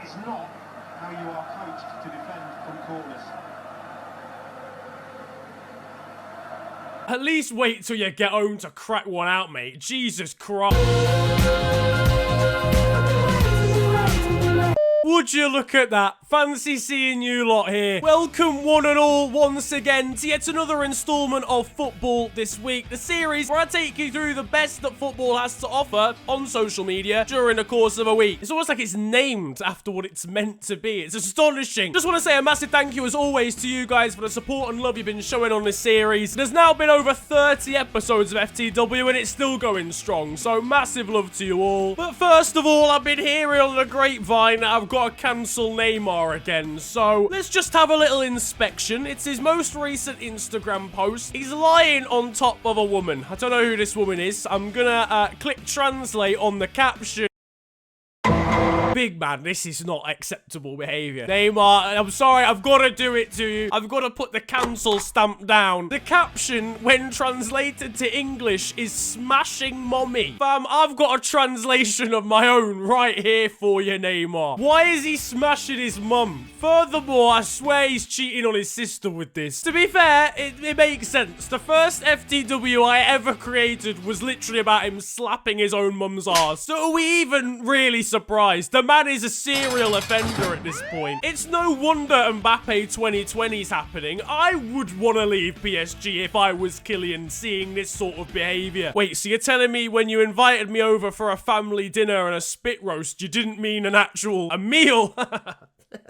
It's not how you are coached to defend from corners. At least wait till you get home to crack one out, mate. Jesus Christ. Would you look at that? Fancy seeing you lot here. Welcome one and all once again to yet another installment of Football This Week, the series where I take you through the best that football has to offer on social media during the course of a week. It's almost like it's named after what it's meant to be. It's astonishing. Just want to say a massive thank you as always to you guys for the support and love you've been showing on this series. There's now been over 30 episodes of FTW and it's still going strong, so massive love to you all. But first of all, I've been hearing on the grapevine that I've got to cancel Neymar again, so let's just have a little inspection. It's his most recent Instagram post. He's lying on top of a woman. I don't know who this woman is. I'm gonna click translate on the caption. Big man, this is not acceptable behavior. Neymar, I'm sorry, I've got to do it to you. I've got to put the cancel stamp down. The caption, when translated to English, is smashing mommy. Fam, I've got a translation of my own right here for you, Neymar. Why is he smashing his mum? Furthermore, I swear he's cheating on his sister with this. To be fair, it makes sense. The first FTW I ever created was literally about him slapping his own mum's ass. So are we even really surprised? The man is a serial offender at this point. It's no wonder Mbappe 2020 is happening. I would want to leave PSG if I was Kylian seeing this sort of behavior. Wait, so you're telling me when you invited me over for a family dinner and a spit roast, you didn't mean a meal?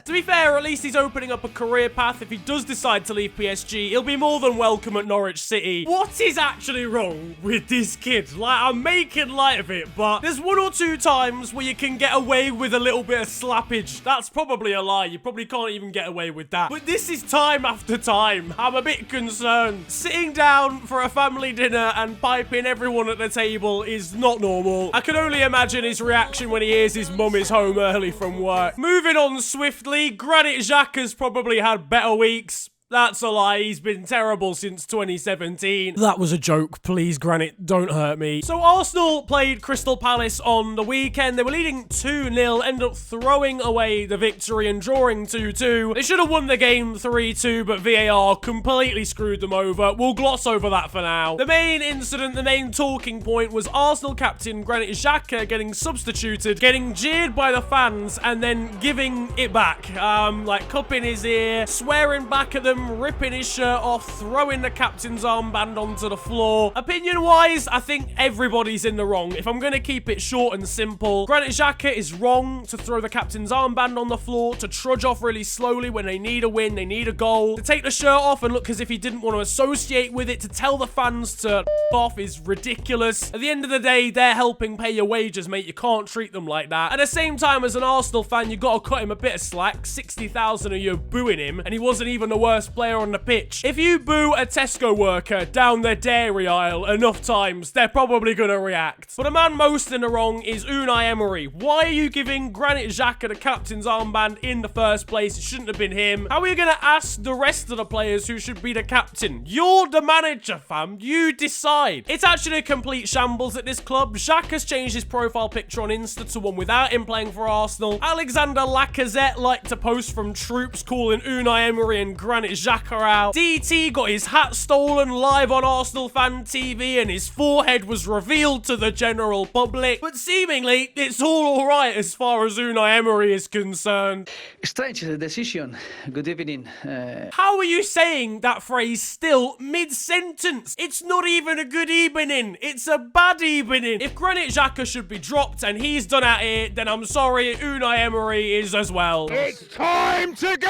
To be fair, at least he's opening up a career path. If he does decide to leave PSG, he'll be more than welcome at Norwich City. What is actually wrong with this kid? Like, I'm making light of it, but there's one or two times where you can get away with a little bit of slappage. That's probably a lie. You probably can't even get away with that. But this is time after time. I'm a bit concerned. Sitting down for a family dinner and piping everyone at the table is not normal. I can only imagine his reaction when he hears his mum is home early from work. Moving on swiftly, Granit Xhaka's probably had better weeks. That's a lie. He's been terrible since 2017. That was a joke. Please, Granit, don't hurt me. So Arsenal played Crystal Palace on the weekend. They were leading 2-0, ended up throwing away the victory and drawing 2-2. They should have won the game 3-2, but VAR completely screwed them over. We'll gloss over that for now. The main incident, the main talking point was Arsenal captain Granit Xhaka getting substituted, getting jeered by the fans, and then giving it back. Like cupping his ear, swearing back at them, ripping his shirt off, throwing the captain's armband onto the floor. Opinion-wise, I think everybody's in the wrong. If I'm going to keep it short and simple, Granit Xhaka is wrong to throw the captain's armband on the floor, to trudge off really slowly when they need a win, they need a goal, to take the shirt off and look as if he didn't want to associate with it, to tell the fans to f off is ridiculous. At the end of the day, they're helping pay your wages, mate. You can't treat them like that. At the same time, as an Arsenal fan, you got to cut him a bit of slack. 60,000 of you booing him, and he wasn't even the worst player on the pitch. If you boo a Tesco worker down their dairy aisle enough times, they're probably going to react. But the man most in the wrong is Unai Emery. Why are you giving Granit Xhaka the captain's armband in the first place? It shouldn't have been him. How are you going to ask the rest of the players who should be the captain? You're the manager, fam. You decide. It's actually a complete shambles at this club. Xhaka's changed his profile picture on Insta to one without him playing for Arsenal. Alexander Lacazette liked to post from troops calling Unai Emery and Granit Xhaka out. DT got his hat stolen live on Arsenal fan TV and his forehead was revealed to the general public. But seemingly, it's all alright as far as Unai Emery is concerned. Strange decision. Good evening. How are you saying that phrase still mid-sentence? It's not even a good evening. It's a bad evening. If Granit Xhaka should be dropped and he's done at it, then I'm sorry, Unai Emery is as well. It's time to go!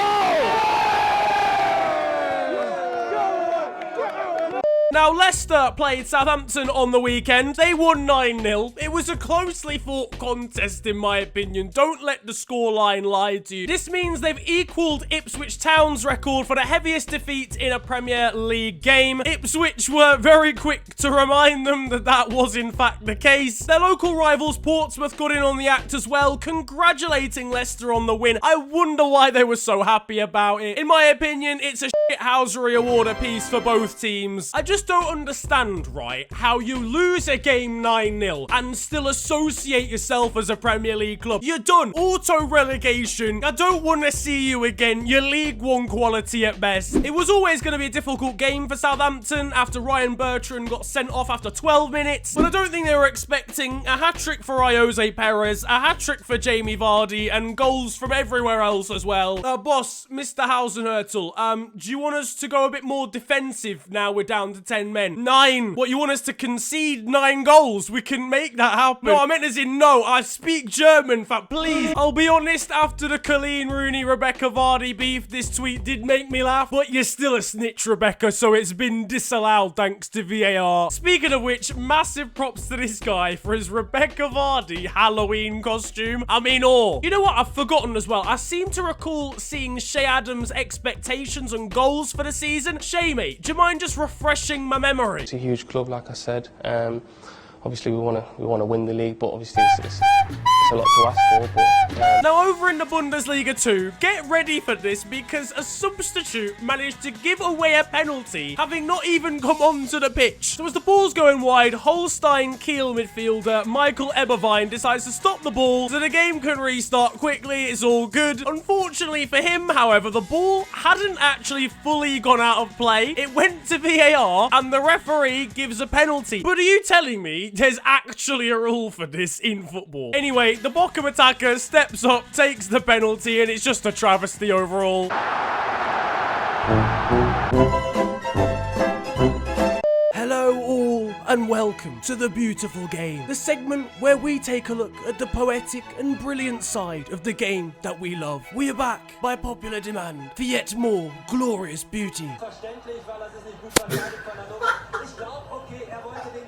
Now, Leicester played Southampton on the weekend. They won 9-0. It was a closely fought contest, in my opinion. Don't let the scoreline lie to you. This means they've equalled Ipswich Town's record for the heaviest defeat in a Premier League game. Ipswich were very quick to remind them that that was, in fact, the case. Their local rivals, Portsmouth, got in on the act as well, congratulating Leicester on the win. I wonder why they were so happy about it. In my opinion, it's a shithousery award apiece for both teams. I just just don't understand, right, how you lose a game 9-0 and still associate yourself as a Premier League club. You're done. Auto-relegation. I don't want to see you again. You're League One quality at best. It was always going to be a difficult game for Southampton after Ryan Bertrand got sent off after 12 minutes, but I don't think they were expecting a hat-trick for Jose Perez, a hat-trick for Jamie Vardy, and goals from everywhere else as well. Boss, Mr. Hausenhurtel, do you want us to go a bit more defensive now we're down to 10 men? 9. What, you want us to concede 9 goals? We can make that happen. No, I meant as in no. I speak German, fat, please. I'll be honest, after the Colleen Rooney, Rebecca Vardy beef, this tweet did make me laugh, but you're still a snitch, Rebecca, so it's been disallowed thanks to VAR. Speaking of which, massive props to this guy for his Rebecca Vardy Halloween costume. I mean, you know what? I've forgotten as well. I seem to recall seeing Shay Adams' expectations and goals for the season. Shay, mate, do you mind just refreshing my memory? It's a huge club, like I said. Obviously, we want to win the league, but obviously it's a lot to ask for. But now, over in the Bundesliga 2, get ready for this because a substitute managed to give away a penalty, having not even come onto the pitch. So as the ball's going wide, Holstein Kiel midfielder Michael Eberwein decides to stop the ball so the game can restart quickly. It's all good. Unfortunately for him, however, the ball hadn't actually fully gone out of play. It went to VAR and the referee gives a penalty. But are you telling me there's actually a rule for this in football? Anyway, the Bochum attacker steps up, takes the penalty, and it's just a travesty overall. Hello all, and welcome to The Beautiful Game, the segment where we take a look at the poetic and brilliant side of the game that we love. We are back by popular demand for yet more glorious beauty.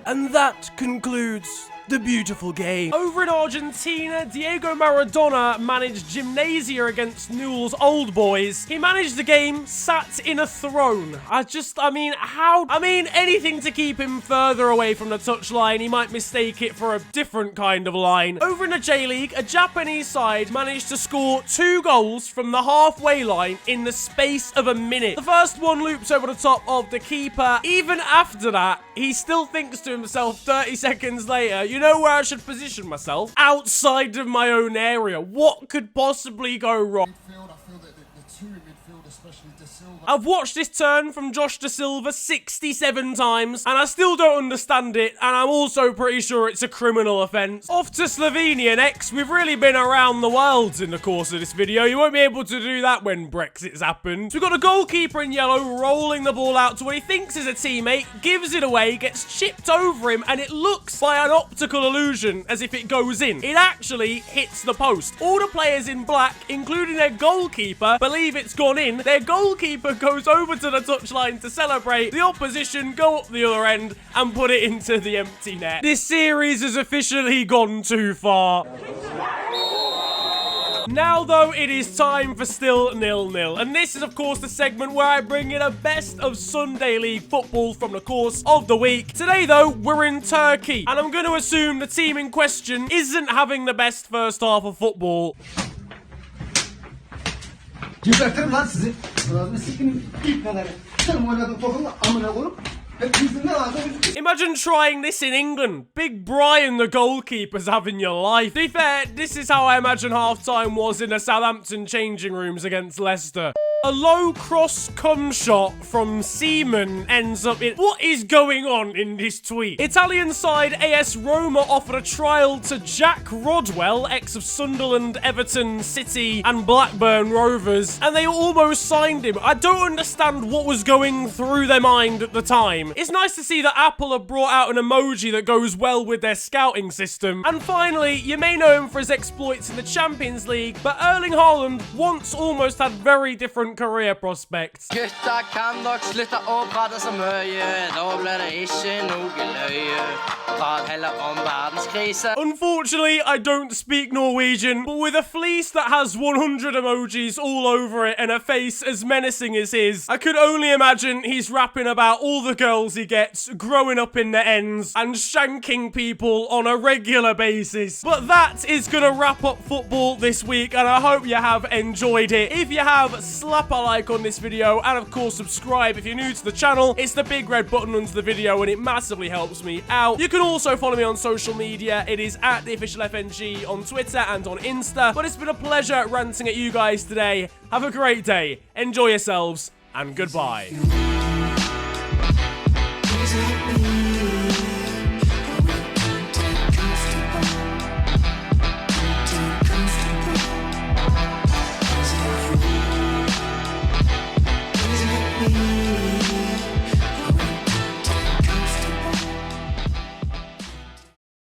And that concludes The Beautiful Game. Over in Argentina, Diego Maradona managed Gymnasia against Newell's Old Boys. He managed the game sat in a throne. I mean, anything to keep him further away from the touchline. He might mistake it for a different kind of line. Over in the J-League, a Japanese side managed to score 2 goals from the halfway line in the space of a minute. The first one loops over the top of the keeper. Even after that, he still thinks to himself 30 seconds later, you know where I should position myself? Outside of my own area. What could possibly go wrong? I feel that the two in midfield, especially De Silva. I've watched this turn from Josh De Silva 67 times, and I still don't understand it, and I'm also pretty sure it's a criminal offence. Off to Slovenia next. We've really been around the world in the course of this video. You won't be able to do that when Brexit's happened. So we've got a goalkeeper in yellow rolling the ball out to what he thinks is a teammate, gives it away, gets chipped over him, and it looks by an optical illusion as if it goes in. It actually hits the post. All the players in black, including their goalkeeper, believe it's gone in. Their goalkeeper goes over to the touchline to celebrate. The opposition go up the other end and put it into the empty net. This series has officially gone too far. Now, though, it is time for still 0-0. And this is, of course, the segment where I bring in a best of Sunday League football from the course of the week. Today, though, we're in Turkey. And I'm going to assume the team in question isn't having the best first half of football. Gebertirim lan sizi. Ağzını sikinin ilk kadarı. Sen oynadığın topunu amına koyup hep yüzünden ağzını. Imagine trying this in England. Big Brian, the goalkeeper's having your life. To be fair, this is how I imagine half-time was in the Southampton changing rooms against Leicester. A low cross cum shot from Seaman ends up in... What is going on in this tweet? Italian side AS Roma offered a trial to Jack Rodwell, ex of Sunderland, Everton, City, and Blackburn Rovers, and they almost signed him. I don't understand what was going through their mind at the time. It's nice to see that Apple have brought out an emoji that goes well with their scouting system. And finally, you may know him for his exploits in the Champions League, but Erling Haaland once almost had very different career prospects. Gutta kan nok slutte å prate så mye. Da blir det ikke noe løye. Prat heller om verdenskrise. Unfortunately, I don't speak Norwegian, but with a fleece that has 100 emojis all over it and a face as menacing as his, I could only imagine he's rapping about all the girls he gets, growing up in the ends, and shanking people on a regular basis. But that is gonna wrap up football this week, and I hope you have enjoyed it. If you have, slap a like on this video, and of course subscribe if you're new to the channel. It's the big red button under the video and it massively helps me out. You can also follow me on social media. It is at @theofficialfng on Twitter and on Insta. But it's been a pleasure ranting at you guys today. Have a great day, enjoy yourselves, and goodbye. Is it me?